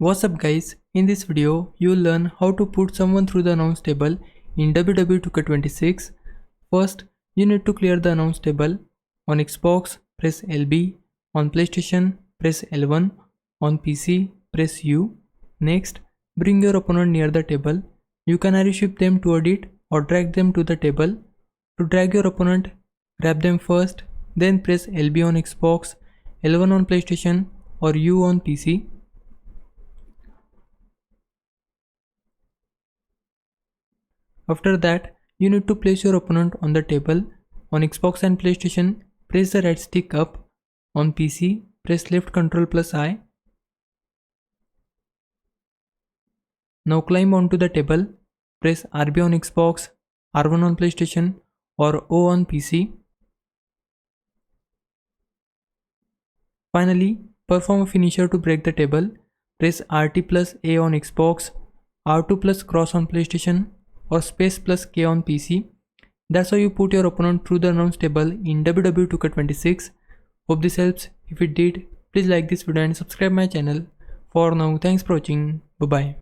What's up guys, in this video you will learn how to put someone through the announce table in WWE 2K26. First, you need to clear the announce table. On Xbox, press LB. On PlayStation, press L1. On PC, press U. Next, bring your opponent near the table. You can either shift them toward it or drag them to the table. To drag your opponent, grab them first, then press LB on Xbox, L1 on PlayStation or U on PC. After that, you need to place your opponent on the table. On Xbox and PlayStation, press the right stick up. On PC, press left Ctrl+I. Now climb onto the table. Press RB on Xbox, R1 on PlayStation or O on PC. Finally, perform a finisher to break the table. Press RT+A on Xbox, R2 cross on PlayStation or space +K on PC. That's how you put your opponent through the announce table in WWE 2K26. Hope this helps. If it did, please like this video and subscribe my channel. For now, thanks for watching. Bye bye.